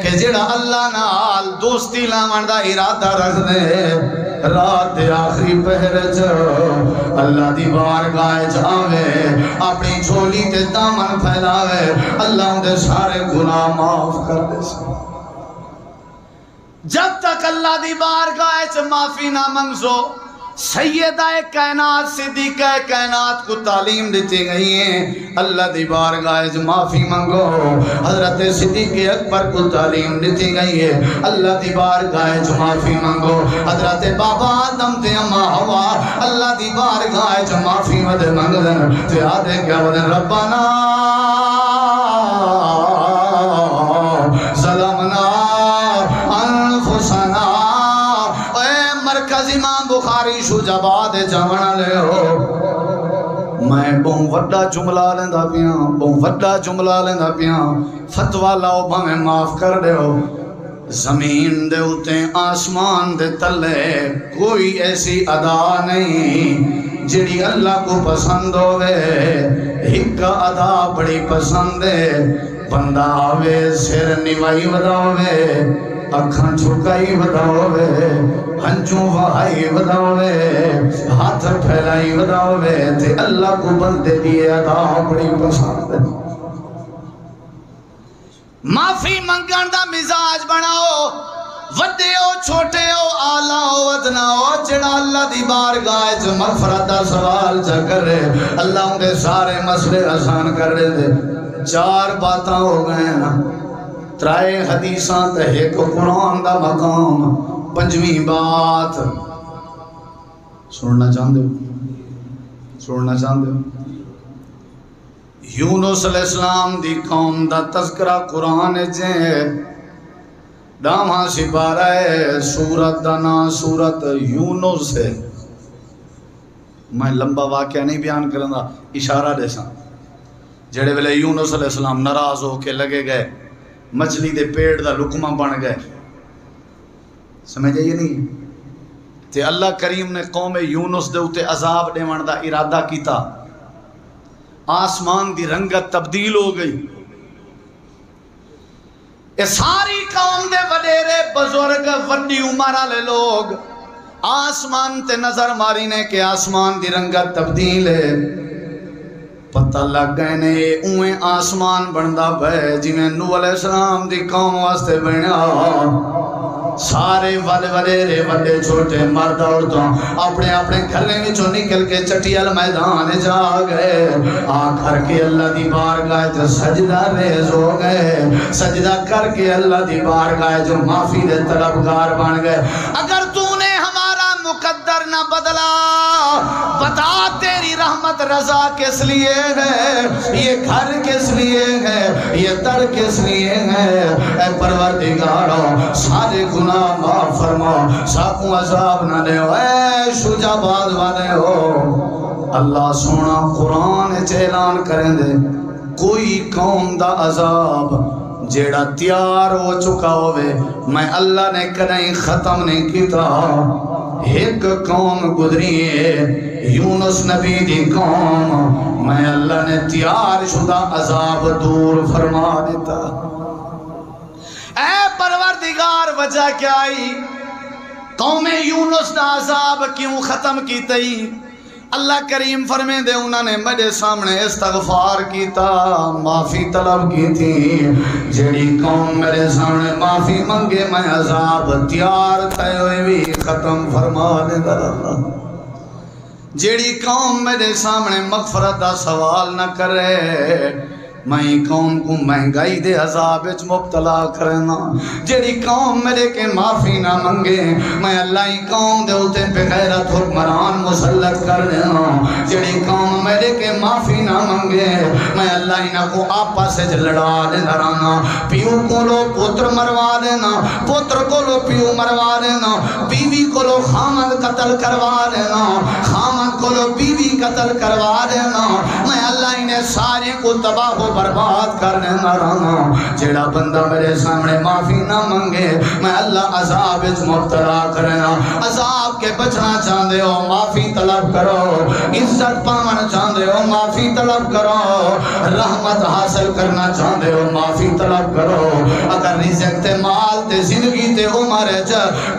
کہ جڑا اللہ نال دوستی لاون دا ارادہ رکھ دے رات دے آخری پہر چ اللہ دی بارگاہ چ آوے اپنی جھولی تے دامن پھیلاوے اللہ دے سارے گناہ معاف کر دے جب تک اللہ دی بارگاہ چ معافی نہ منگسو سیدہ کائنات صدیقہ کائنات کو تعلیم دیتی گئی ہیں اللہ دی بارگاہ چ معافی منگو حضرت صدیق اکبر کو تعلیم دیتی گئی ہے اللہ دی بارگاہ چ معافی منگو حضرت بابا آدم تے اما حوا اللہ دی بارگاہ چ معافی ود منگدن تے آدھے کیا ودن ربنا ظلمنا انفسنا امام بخاری شو جباد جمنا لے ہو میں بہن وڈا جملہ لیندہ پیاں بہن وڈا جملہ لیندہ پیاں فتوہ لاؤ بھامیں معاف کر دے ہو زمین دے اتے آسمان دے تلے کوئی ایسی ادا نہیں جڑی اللہ کو پسند ہوئے ایک ادا بڑی پسند ہے بندہ آوے سر نوائی وداوے اکھاں چھکائی وداوے ہنچوں وہائی وداوے ہاتھ پھیلائی وداوے تے اللہ کو بندے دیئے ادا بڑی پسند ہے معافی منگن دا مزاج بناؤ وڈے ہو چھوٹے ہو آلہ ہو ادنا ہو جڑا اللہ دی بارگاہ چ مغفرت دا سوال چا کر رہے اللہ ان کے سارے مسئلے آسان کر رہے تھے 4 باتاں ہو گئے نا 3 حدیثاں تے ایک قرآن دا مقام 5ویں بات سننا چاہتے ہو سننا چاہتے ہو یونس علیہ السلام دی قوم دا تذکرہ قرآن جے دامہ سپارہ ہے سورت دا نا سورت یونس ہے میں لمبا واقعہ نہیں بیان کرنا اشارہ دے ساں جڑے ویلے یونس علیہ السلام ناراض ہو کے لگے گئے مچھلی دے پیڑ دا لقمہ بن گئے سمجھے یہ نہیں تے اللہ کریم نے قوم یونس دے اتے عذاب دیوان دا ارادہ کیتا آسمان دی رنگت تبدیل ہو گئی یہ ساری قوم دے وڈیرے بزرگ وڈی عمرہ لے لوگ آسمان تے نظر ماری نے کہ آسمان دی رنگت تبدیل ہے پتہ لگ گئے نے اویں آسمان بندہ بے جنہیں نوح علیہ السلام دی قوم واسطے بنا سارے وڈیرے وڈے چھوٹے مرد عورتوں اپنے اپنے گھریں وچوں نکل کے چٹیل میدان جا گئے آ کر کے اللہ دی بارگاہ جو سجدہ ریز ہو گئے سجدہ کر کے اللہ دی بارگاہ جو معافی دے طلبگار بن گئے اگر تو نے ہمارا مقدر نہ بدلا بتا تیری رحمت رضا کس لیے ہے یہ گھر کس لیے ہے یہ در کس لیے ہے اے پروردگارو سارے گناہ معاف فرما ساکوں عذاب نہ دے اے شجا باز والے ہو اللہ سونا قرآن اعلان کریں دے کوئی قوم دا عذاب جیڑا تیار ہو چکا ہوئے میں اللہ نے کدیں ختم نہیں کیتا ایک قوم گزری ہے یونس نبی دی قوم میں اللہ نے تیار شدہ عذاب دور فرما دیتا اے پروردگار وجہ کیا آئی قوم یونس دا عذاب کیوں ختم کی تئی اللہ کریم فرمے دے انہوں نے میرے سامنے استغفار کیتا معافی طلب کی تھی جیڑی قوم میرے سامنے معافی منگے میں عذاب تیار تے ہوئے بھی ختم فرما دے گا جیڑی قوم میرے سامنے مغفرت دا سوال نہ کرے میں قوم کو مہنگائی دے عذاب وچ مبتلا کرنا جیڑی قوم میرے کے معافی نہ منگے میں اللہ ہی قوم دے اوتے بے غیرت حکمران مسلط کر دینا جیڑی قوم میرے کے معافی نہ منگے میں اللہ ہی نہ کو آپس وچ لڑا دینا رہنا پیو کولو پتر مروا دینا پتر کولو پیو مروا دینا بیوی کولو خامد قتل کروا دینا خامد کولو بیوی قتل کروا دینا میں اللہ ہی نے سارے کو تباہ و برباد کرنے نہ رہنا جیڑا بندہ میرے سامنے معافی نہ منگے میں اللہ عذاب وچ مبتلا کرنا عذاب کے بچنا چاہتے ہو معافی طلب کرو عزت پاون چاہتے ہو معافی طلب کرو رحمت حاصل کرنا چاہتے ہو معافی طلب کرو اگر رزق تے مال تے زندگی تے عمر وچ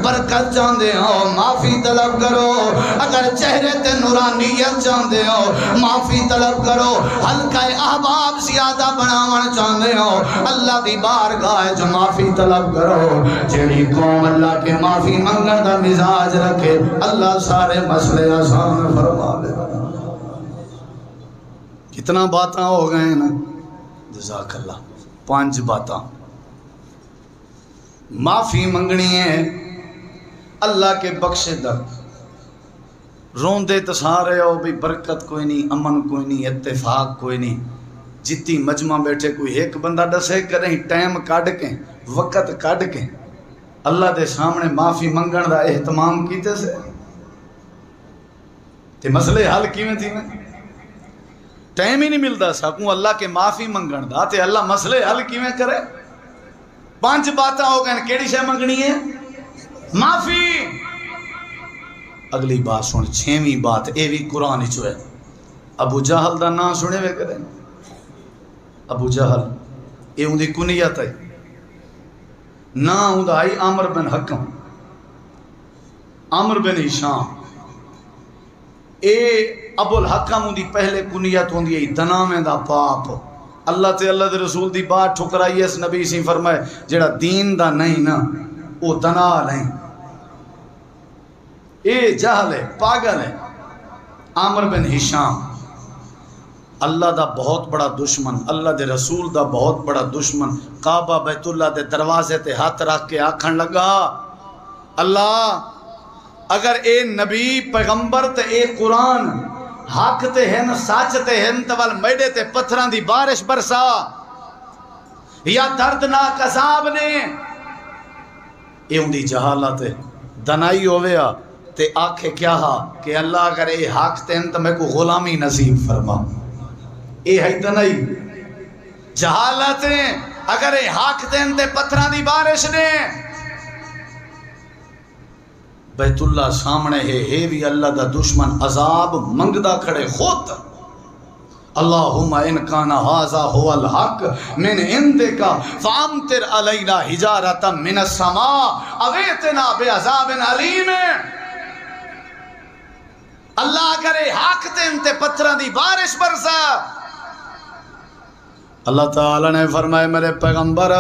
برکت چاہتے ہو معافی طلب کرو اگر چہرے تے نورانیت چاہتے ہو معافی طلب کرو حلقہ احباب زیادہ بناون چاہتے ہو اللہ دی بارگاہ جو معافی طلب کرو جیڑی قوم اللہ کے معافی منگن دا مزاج رکھے اللہ سارے مسئلے آسان فرما دے کتنا باتاں ہو گئے نا جزاک اللہ 5 باتاں معافی منگنی ہے اللہ کے بخشے در روندے تو سارے ہو بھی برکت کوئی نہیں امن کوئی نہیں اتفاق کوئی نہیں جتی مجمع بیٹھے کوئی ایک بندہ دسے کریں ٹائم کاٹ کے وقت کاٹ کے اللہ دے سامنے معافی منگن دا اہتمام کیتے سے تے مسئلے حل کیویں تھی میں ٹائم ہی نہیں ملتا سکوں اللہ کے معافی منگن دا تے اللہ مسئلے حل کیویں کرے 5 باتاں ہو گئے کیڑی شے منگنی ہے معافی اگلی بات سن 6ویں بات اے بھی قرآن وچ ہے ابو جہل دا نام سنے وے کرے ابو جہل اے اون دی کنیت ہے نا اون دا آئی عامر بن حکم عامر بن ہشام اے ابو الحکم اون دی پہلے کنیت ہوندی ہے دنامے دا پاپ اللہ تے اللہ دے رسول دی بات ٹھکرائی اس نبی سی فرمائے جڑا دین دا نہیں نا او دنا نہیں اے جہل ہے پاگل ہے عامر بن ہشام اللہ دا بہت بڑا دشمن اللہ دے رسول دا بہت بڑا دشمن کعبہ بیت اللہ دے دروازے تے ہاتھ رکھ کے آکھن لگا اللہ اگر اے نبی پیغمبر تے اے قرآن حق تے ہن سچ تے ہن تول میڈے تے پتھراں دی بارش برسا یا دردناک عذاب نے اے ان دی جہالت دنائی ہویا تے آکھے کیا ہا کہ اللہ اگر اے حق تے ہن تو میں کو غلامی نصیب فرما اے ہے دنائی جہالت اگر اے حق تے ہن تے پتھراں دی بارش نے بیت اللہ سامنے ہے بھی اللہ دا دشمن عذاب منگدا کھڑے خود اللہم ان کان ھذا هو الحق من عندک فامطر علینا حجارۃ من السماء او ائتنا بعذاب علیم اللہ کرے حق تے پتھراں دی بارش برسا اللہ تعالی نے فرمایا میرے پیغمبر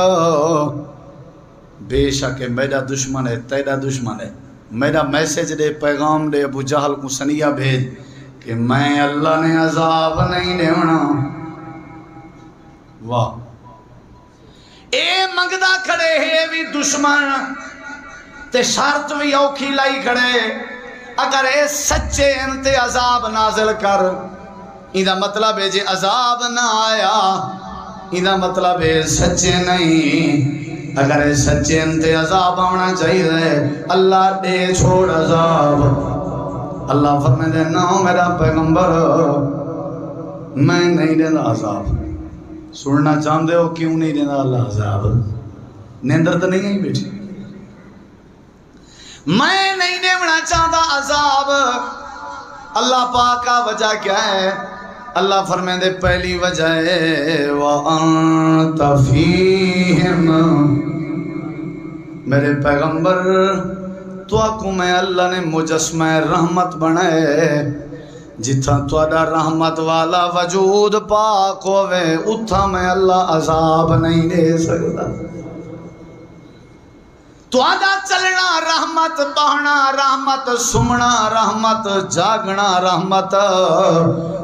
بے شک میرا دشمن ہے تیرا دشمن ہے میرا میسیج دے پیغام دے ابو جہل کو سنیا بھیج کہ میں اللہ نے عذاب نہیں دیونا واہ اے منگدا کھڑے ہے بھی دشمن تے شرط بھی اوکھی لائی کھڑے اگر اے سچے انتے عذاب نازل کر ایدہ مطلب ہے جے عذاب نہ آیا ایدہ مطلب ہے سچے نہیں اگر اے سچے انتے عذاب آنا چاہیے اللہ دے چھوڑ عذاب اللہ فرمائے دے نا میرا پیغمبر میں نہیں دینا عذاب سننا چاہتے ہو کیوں نہیں دینا اللہ عذاب نیندر تو نہیں ہے بیٹھی میں نہیں دینا چاہتا عذاب اللہ پاک کا وجہ کیا ہے اللہ فرمائے دے پہلی وجہ ہے وَأَنْتَ فِيهِمْ میرے پیغمبر تو آکو میں اللہ نے مجسمہ رحمت بنائے جتھا توڑا رحمت والا وجود پاک ہوئے اتھا میں اللہ عذاب نہیں دے سکتا توڑا چلنا رحمت رحمت بہنا رحمت سمنا رحمت جاگنا رحمت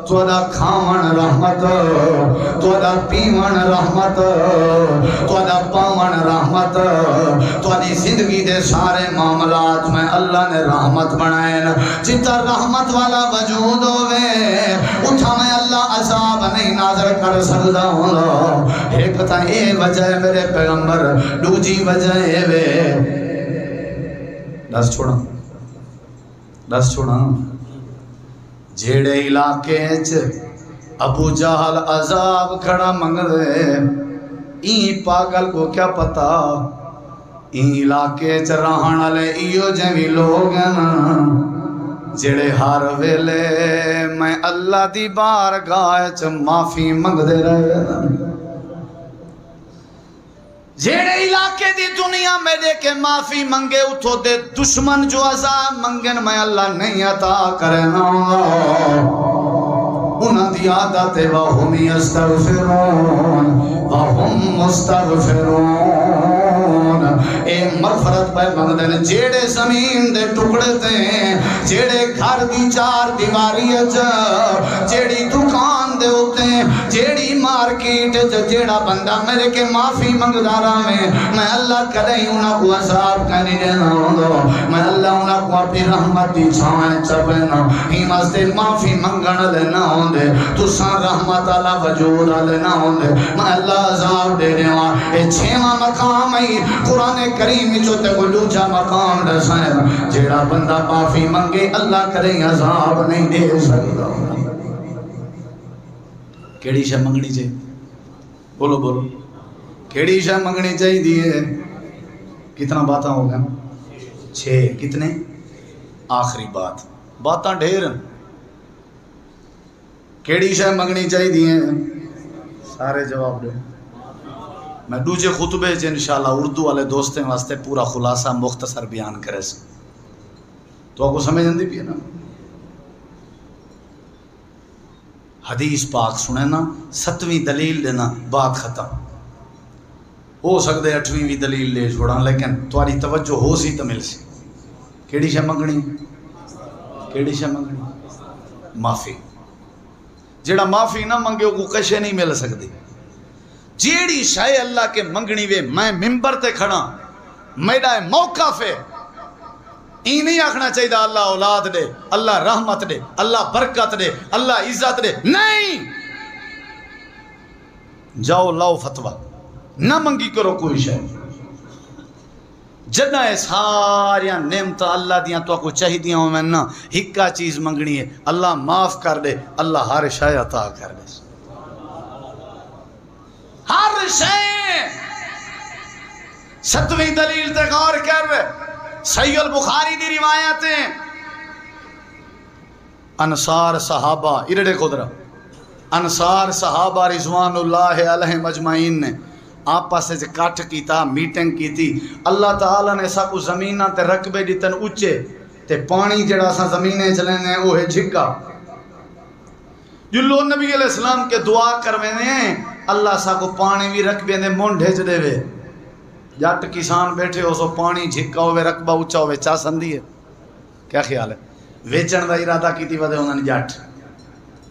توڑا کھاون رحمت توڑا پیون رحمت توڑا پاون رحمت توڑی زندگی دے سارے معاملات میں اللہ نے رحمت بنائے جتا رحمت والا وجود ہوئے اتھا میں اللہ عذاب نہیں نازل کر سکتا ہوں ایک تا اے وجہ ہے میرے پیغمبر دوجی وجہ ہے وے دس چھوڑا جیڑے علاقے ابو جہل عذاب کھڑا منگ دے این پاگل کو کیا پتا این علاقے رہن والے ایو جویں لوگ ہیں جڑے ہر ویلے میں اللہ دی بارگاہ معافی منگ دے رہے جیڑے علاقے دی دنیا میں دے کے معافی منگے اتھو دے دشمن جو عذاب منگن میں اللہ نہیں عطا کرنا انہاں دی عادت وَهُمْ يَسْتَغْفِرُونَ وَهُمْ مُسْتَغْفِرُونَ اے مغفرت پہ مندن جیڑے زمین دے ٹکڑے تے جیڑے گھر دی چار دیواری جیڑی دکان دے ہوتے جیڑی مارکیٹ جیڑا بندہ میرے کے معافی منگدارا میں اللہ کدیں انہاں کو عذاب کرنے دینا ہوں میں اللہ انہاں کو اپنی رحمت دی چھائیں چپنا ہی مستے معافی منگن لینا ہوں دے تو سان رحمت اللہ وجود لینا ہوں دے میں اللہ عذاب دے دے وہاں اے چھیمہ مقام ہے قرآن کریم جو تے کو دوجا مقام دسائیں جیڑا بندہ معافی منگے اللہ کریں عذاب نہیں دے سکتا کیڑی شے منگنی چاہیے بولو کیڑی شے منگنی چاہیے دیئے کتنا باتاں ہو گئے 6 کتنے آخری باتاں ڈھیر کیڑی شے منگنی چاہیے دیئے سارے جواب دے میں دوجے خطبے انشاءاللہ اردو والے دوستیں واسطے پورا خلاصہ مختصر بیان کرے سے تو آپ کو سمجھ جاندی بھی ہے نا حدیث پاک سنے نا 7ویں دلیل دینا بات ختم ہو سکتے 8ویں بھی دلیل لے چھوڑا لیکن تمہاری توجہ ہو سی تو مل سی کیڑی شے منگنی معافی جیڑا معافی نہ منگے وہ کشے نہیں مل سکتی جیڑی شاہ اللہ کے منگنی وے میں ممبر تے کھڑا میرا موقع فے این نہیں آکھنا چاہیے اللہ اولاد دے اللہ رحمت دے اللہ برکت دے اللہ عزت دے نہیں جاؤ لاؤ فتوہ نہ منگی کرو کوئی شاہ جدہ ساریاں نعمت اللہ دیاں تو کو چاہی دیاں ہوں میں نا ہکا چیز منگنی ہے اللہ معاف کر دے اللہ ہر شاہ عطا کر دے ہر شے 7ویں دلیل تے غور کر صحیح البخاری دی روایتیں انصار صحابہ ارڑے خدرہ انصار صحابہ رضوان اللہ علیہ مجمعین نے آپس سے کٹ کیتا میٹنگ کی تھی اللہ تعالیٰ نے سا کو زمینہ تے رقبے دیتن اچھے تے پانی جڑا سا زمینیں چلنے وہ ہے جھکا جلو نبی علیہ السلام کے دعا کروینے ہیں اللہ سا کو پانی بھی رقبے نے مون ڈھیج دے وے جٹ کسان بیٹھے ہو سو پانی جھکا ہوئے رقبہ اچھا ہوئے چاہ سندی ہے کیا خیال ہے ویچن دا ارادہ کی تھی ودے انہوں نے جٹ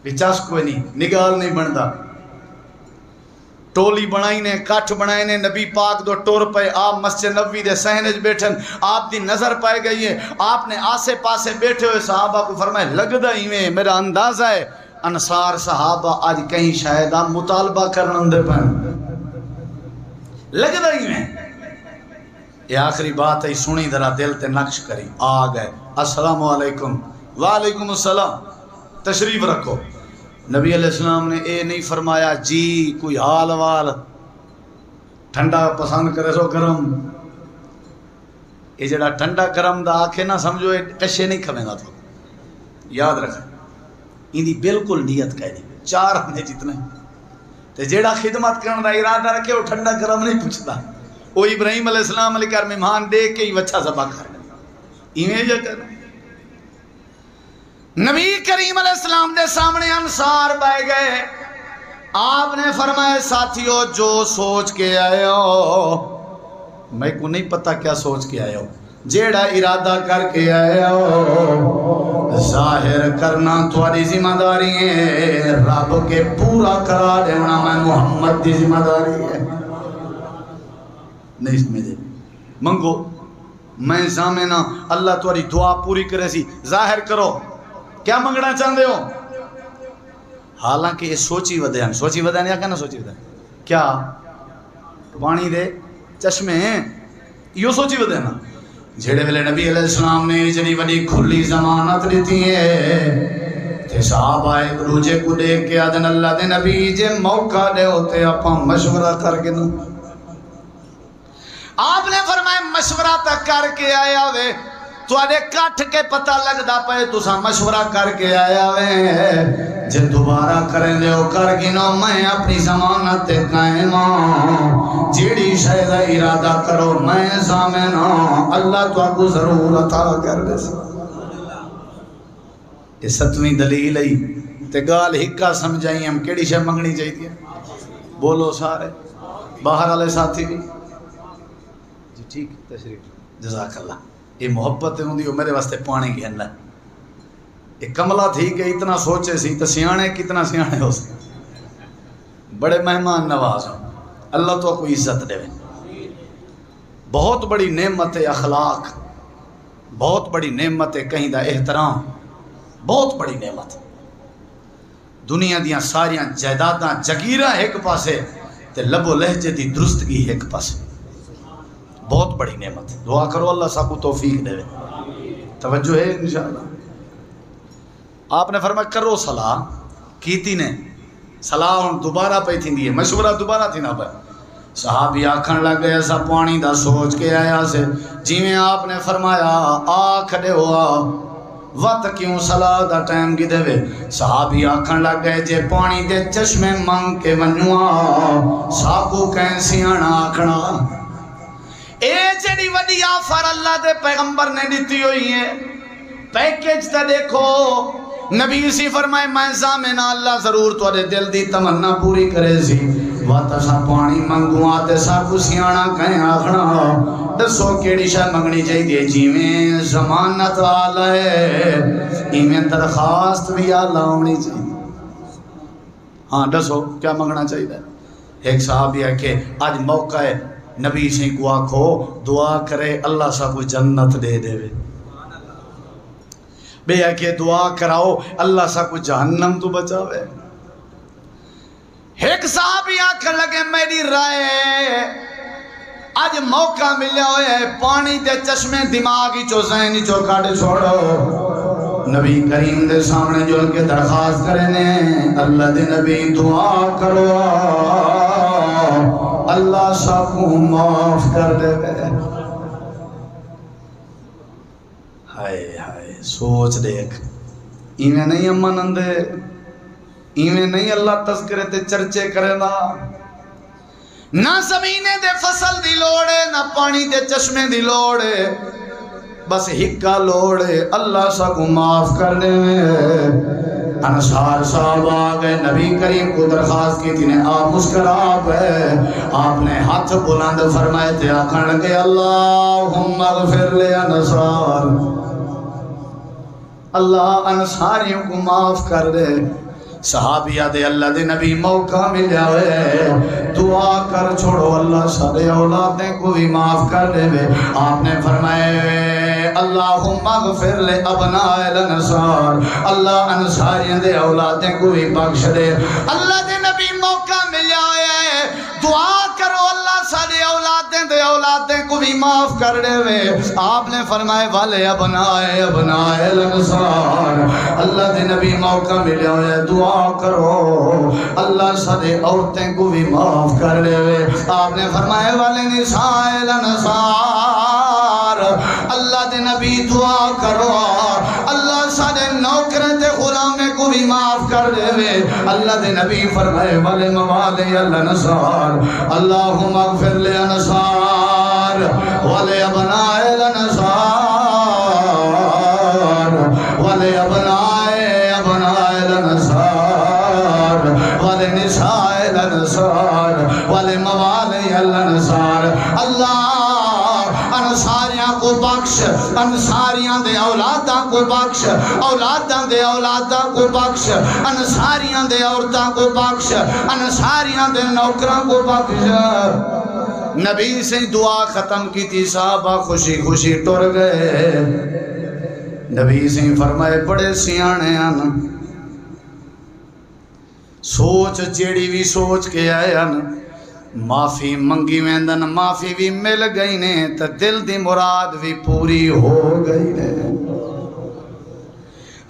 وچاس کوئی نہیں نگال نہیں بندا ٹولی بنائی نے کٹھ بنائی نے نبی پاک دو ٹور پہ آپ مسجد نبوی دے سہنج بیٹھن آپ دی نظر پائے گئی ہے آپ نے آسے پاسے بیٹھے ہوئے صحابہ کو فرمائے لگ دا ہی میں میرا اندازہ ہے انصار صحابہ آج کہیں شاید آپ مطالبہ کرنے دے پائیں لگ دا ہی میں یہ آخری بات ہے سنی ذرا دل تے نقش کری آ گئے السلام علیکم وعلیکم السلام تشریف رکھو نبی علیہ السلام نے اے نہیں فرمایا جی کوئی حال وال ٹھنڈا پسند کرے سو گرم یہ جڑا ٹھنڈا گرم دا آکھے نہ سمجھو کشے نہیں کھویں گا تو یاد رکھیں ان دی بالکل نیت کہہ دی 4 ہمیں جتنے تے جیڑا خدمت کرنے دا ارادہ رکھے وہ ٹھنڈا گرم نہیں پوچھتا وہ ابراہیم علیہ السلام علیہ کر مہمان دے کے ہی وچھا ذبح کرنے ایویں جا کر نبی کریم علیہ السلام دے سامنے انصار بائے گئے آپ نے فرمائے ساتھیو جو سوچ کے آئے ہو میں کو نہیں پتا کیا سوچ کے آئے ہو جیڑا ارادہ کر کے آیا ہو ظاہر کرنا تھوڑی ذمہ داری ہے، رب کے پورا کرا دینا میں محمد دی ذمہ داری ہے۔ نہیں سمجھے؟ منگو میں سامنا اللہ تھوڑی دعا پوری کرے سی، ظاہر کرو کیا منگنا چاہتے ہو؟ حالانکہ یہ سوچی ودیان، سوچی ودیان یا کہنا سوچی ودیان؟ کیا پانی دے چشمے یہ سوچی ودیان؟ جھڑے ویلے نبی علیہ السلام نے جنی وڈی کھلی ضمانت دیتی ہے تے صحابہ ایک دوجے کو دیکھ کے آدن اللہ دے نبی جے موقع دے ہوتے اپاں مشورہ کر کے نا، آپ نے فرمایا مشورہ تک کر کے آیا وے تو آدھے کٹھ کے پتہ لگ دا پائے تو سا مشورہ کر کے آیا وے جے دوبارہ کریں دے ہو کر گنو میں اپنی ضمانت قائمہ جیڑی شاید ارادہ کرو میں سامنا اللہ تو آپ کو ضرور عطا کر دے سا۔ یہ ستویں دلیل ہے تے گال ہکا سمجھائیں ہم کیڑی شے منگنی چاہیے؟ بولو سارے باہر والے ساتھی بھی جی ٹھیک تشریف جزاک اللہ۔ یہ محبت ہوں دی میرے واسطے پانی کی اللہ یہ کملہ تھی کہ اتنا سوچے سی تو سیانے کتنا سیانے ہو سکتے، بڑے مہمان نواز ہوں، اللہ تو کوئی عزت دے۔ بہت بڑی نعمت اخلاق، بہت بڑی نعمت کہیں دا احترام، بہت بڑی نعمت۔ دنیا دیاں ساریاں جائیداداں جگیرہ ایک پاسے تے لب و لہجے دی درستگی ایک پاسے، بہت بڑی نعمت۔ دعا کرو اللہ سب کو توفیق دے، توجہ ہے انشاءاللہ۔ آپ نے فرمایا کرو صلاح، کیتی نے صلاح ہوں دوبارہ پہ تھی دیئے، مشورہ دوبارہ تھی نہ پہ۔ صحابی آکھن لگ گئے ایسا پانی دا سوچ کے آیا سے جی میں آپ نے فرمایا آکھ دے ہوا وقت کیوں صلاح دا ٹائم کی دے وے؟ صحابی آکھن لگ گئے جے پانی دے چشمے منگ کے ونجوان ساکو کینسی آنا آکھنا۔ اے جڑی وڈی آفر اللہ دے پیغمبر نے دیتی ہوئی ہے، پیکیج تے دیکھو نبی سی فرمائے میں سامنا اللہ ضرور تو دے دل دی تمنا پوری کرے سی وات سا پانی منگوں آتے سا کو سیانا کہیں آخنا دسو کیڑی شاہ منگنی چاہیے جی میں ضمانت آلہ ہے ایمیں درخواست بھی آلہ ہونی چاہیے۔ ہاں دسو کیا منگنا چاہیے؟ ایک صحابی ہے کہ آج موقع ہے نبی سے کو آکھو دعا کرے اللہ سا کو جنت دے دے وے، بے ہے کہ دعا کراؤ اللہ سا کو جہنم تو بچاوے۔ ایک صحابی آکھن لگے میری رائے آج موقع ملیا ہوئے پانی دے چشمے دماغی چو ذہنی چو کاٹے چھوڑو، نبی کریم دے سامنے جل کے درخواست کرنے اللہ دے نبی دعا کرو اللہ سب کو معاف کر دے گئے۔ ہائے ہائے سوچ دیکھ ایویں نہیں امن اندے ایویں نہیں اللہ تذکرے تے چرچے کرے نا، نہ زمینے دے فصل دی لوڑے نہ پانی دے چشمے دی لوڑے، بس ہکا لوڑے اللہ سب کو معاف کر دے۔ انصار صاحب آگئے نبی کریم کو درخواست کی تھی نے آپ مسکرا پہ آپ نے ہاتھ بلند فرمائے تھے آکھن لگے اللہم اغفر لے انصار، اللہ انصاریوں کو معاف کر دے۔ صحابیہ دے اللہ دے نبی موقع ملیا ہوئے دعا کر چھوڑو اللہ سارے اولادیں کو بھی معاف کر دے وے۔ آپ نے فرمائے اللہم اغفر لے ابناء الانصار، اللہ انصاریاں دے اولادیں کو بھی بخش دے۔ اللہ دے نبی موقع ملیا ہوئے دعا کرو اللہ سارے اولادیں کو بھی معاف کر دے وے۔ آپ نے فرمائے والے ابناء الانصار، اللہ دے نبی موقع ملیا ہوئے دعا کرو اللہ سارے عورتیں کو بھی معاف کر دے وے۔ آپ نے فرمائے والے نساء الانصار، اللہ دے نبی دعا کرو اللہ سارے نوکریں تے غلامیں کو بھی معاف کر دے وے۔ اللہ دے نبی فرمائے والے موالی الانصار، اللہم اغفر لے انصار والے ابناء الانصار والے ابناء الانصار والے نساء الانصار والے موالی الانصار، اللہ انصاریاں کو بخش انصاریاں دے اولاداں کو بخش، اولاداں دے اولاداں کو بخش، انصاریاں دے عورتاں کو بخش، انصاریاں دے نوکراں کو بخش۔ نبی سے دعا ختم کی تھی، صحابہ خوشی خوشی ٹر گئے۔ نبی سے فرمائے بڑے سیانے ہیں، سوچ جیڑی بھی سوچ کے آئے ہیں، معافی منگی ویندن معافی بھی مل گئی نے، تو دل دی مراد بھی پوری ہو گئی نے۔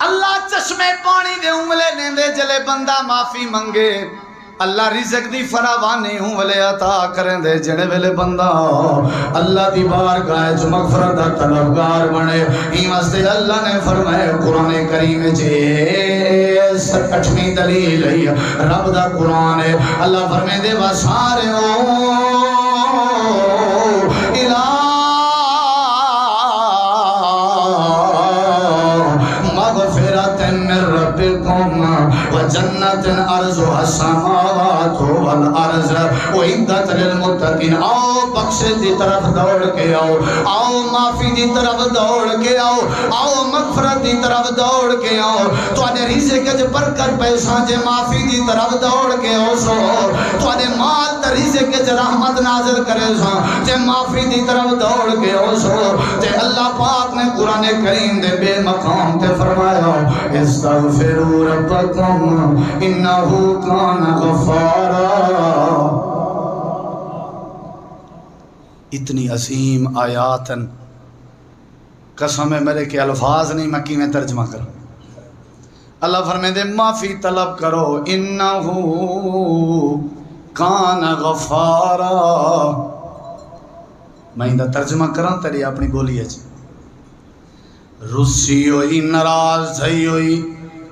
اللہ چشمے پانی دے انگلے نیندے جلے بندہ معافی منگے، اللہ رزق دی فراوانی ہوں ولے عطا کریں دے جڑے ویلے بندہ اللہ دی بارگاہ وچ مغفرت دا طلبگار بنے۔ این واسطے اللہ نے فرمایا قرآن کریم وچ 8ویں دلیل ہے رب دا قرآن ہے۔ اللہ فرمیندے وسارعوا الی مغفرۃ من ربکم وجنت عرضها السماوات والارض اعدت للمتقین۔ آؤ بخشش دی طرف دوڑ کے آؤ، آؤ معافی دی طرف دوڑ کے آؤ، آؤ مغفرت دی طرف دوڑ کے آؤ۔ تواڈے رزق وچ برکت پیسہ جے معافی دی طرف دوڑ کے آؤ سو، تواڈے مال تے رزق وچ رحمت نازل کرے سو جے معافی دی طرف دوڑ کے آؤ سو۔ تے اللہ پاک نے قرآن کریم دے بے مقام تے فرمایا استغفروا ربکم انہو کان غفارا۔ اتنی عظیم آیاتن قسم ہے میرے کے الفاظ نہیں میں کی میں ترجمہ کروں۔ اللہ فرمیندے معافی طلب کرو انہو کان غفارا۔ میں اندہ ترجمہ کروں تیری اپنی بولی ہے رسی ہوئی ناراض تھی ہوئی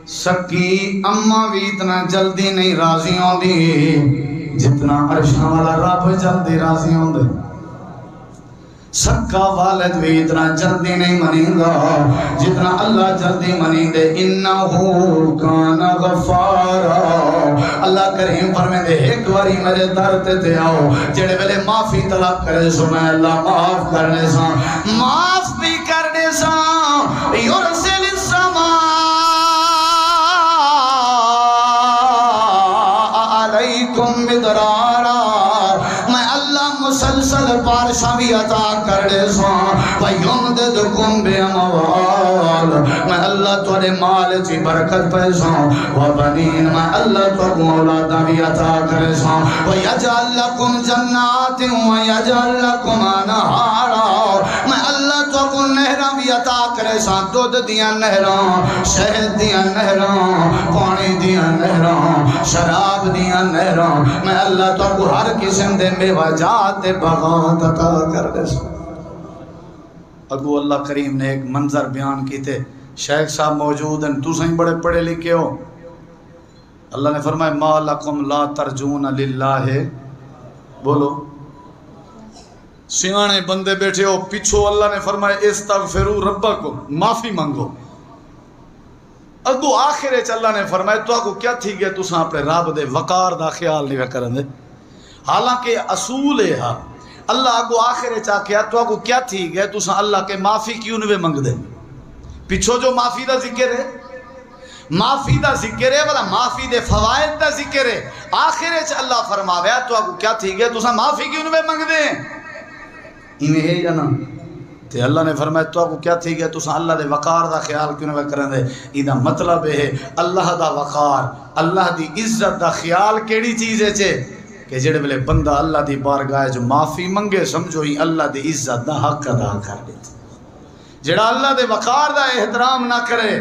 سکی اما بھی اتنا جلدی نہیں راضی ہوں دی جتنا عرشاں والا رب جلدی راضی ہوں دے۔ سکا والد بھی اتنا جلدی نہیں منیں گا جتنا اللہ جلدی منیں دے۔ انہو کان غفارا۔ اللہ کریم فرمائے دے ایک واری میرے در تے آؤ جڑے ویلے معافی طلب کرے سو میں اللہ معاف کرنے سا، معاف بھی کرنے سا۔ یرسل السماء علیکم مدرارا، میں اللہ مسلسل بارشاں بھی عطا کر دے سو۔ وَيُمْدِدْكُمْ بِأَمْوَالٍ، میں اللہ تھوڑے مال چی برکت پیسوں۔ وَبَنِينَ، میں اللہ تھوڑے اولاداں بھی عطا کرے سو۔ وَيَجْعَلْ لَكُمْ جَنَّاتٍ وَيَجْعَلْ لَكُمْ أَنْهَارًا، میں اللہ تھوڑے نہراں بھی عطا کرے سو، دودھ دیاں نہراں، شہد دیاں نہراں، پانی دیاں نہراں، شراب دیاں نہراں، میں اللہ تھوڑے ہر قسم دے میوہ جات بغات عطا کر دے سو۔ اگو اللہ کریم نے ایک منظر بیان کی تھے، شیخ صاحب موجود ہیں، تو سہیں بڑے پڑھے لکھے ہو۔ اللہ نے فرمایا ما لکم لا ترجون للہ، بولو سیانے بندے بیٹھے ہو پیچھو اللہ نے فرمایا استغفروا ربکم، معافی مانگو۔ اگو آخرے چ اللہ نے فرمایا تو اگو کیا تھی گئے تساں اپنے رب دے وقار دا خیال نہیں کرن دے، حالانکہ اصول ہے ہاں اللہ اگو آخرے چاہ کیا تو اگو کیا تھی گئے تساں اللہ کے معافی کیوں نوے منگ دے۔ پیچھو جو معافی دا ذکر ہے، معافی دا ذکر ہے والا معافی دے فوائد دا ذکر ہے، آخرے چ اللہ فرماویا تو اگو کیا تھی گئے تساں معافی کیوں نوے منگ دے۔ ایویں ہے یا نا؟ تے اللہ نے فرمایا تو اگو کیا تھی گئے تساں اللہ دے وقار دا خیال کیوں نوے کرن دے۔ ایدہ مطلب ہے اللہ دا وقار، اللہ دی عزت دا خیال کیڑی چیز ہے چھے کہ جڑے بلے بندہ اللہ دی بارگاہ جو معافی منگے سمجھو ہی اللہ دی عزت دا حق ادا کر دیتے۔ جڑا اللہ دے وقار دا احترام نہ کرے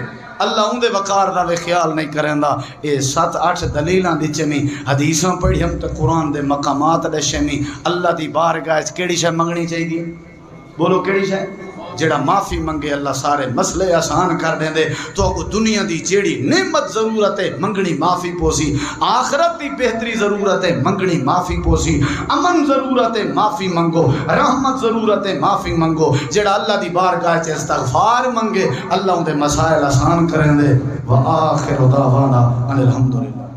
اللہ ان دے وقار دا وے خیال نہیں کریں دا۔ اے 7-8 دلیلاں دی چمی حدیثاں پڑھی ہم تے قرآن دے مقامات دے شمی اللہ دی بارگاہ کیڑی شے منگنی چاہیے؟ بولو کیڑی شے؟ جڑا معافی منگے اللہ سارے مسئلے آسان کر دیں دے۔ تو کو دنیا دی جیڑی نعمت ضرورت ہے منگنی معافی پوسی، آخرت دی بہتری ضرورت ہے منگنی معافی پوسی، امن ضرورت ہے معافی منگو، رحمت ضرورت ہے معافی منگو۔ جڑا اللہ دی بارگاہ چ استغفار منگے اللہ ان دے مسائل آسان کریں دے۔ وآخر دعوانا ان الحمدللہ۔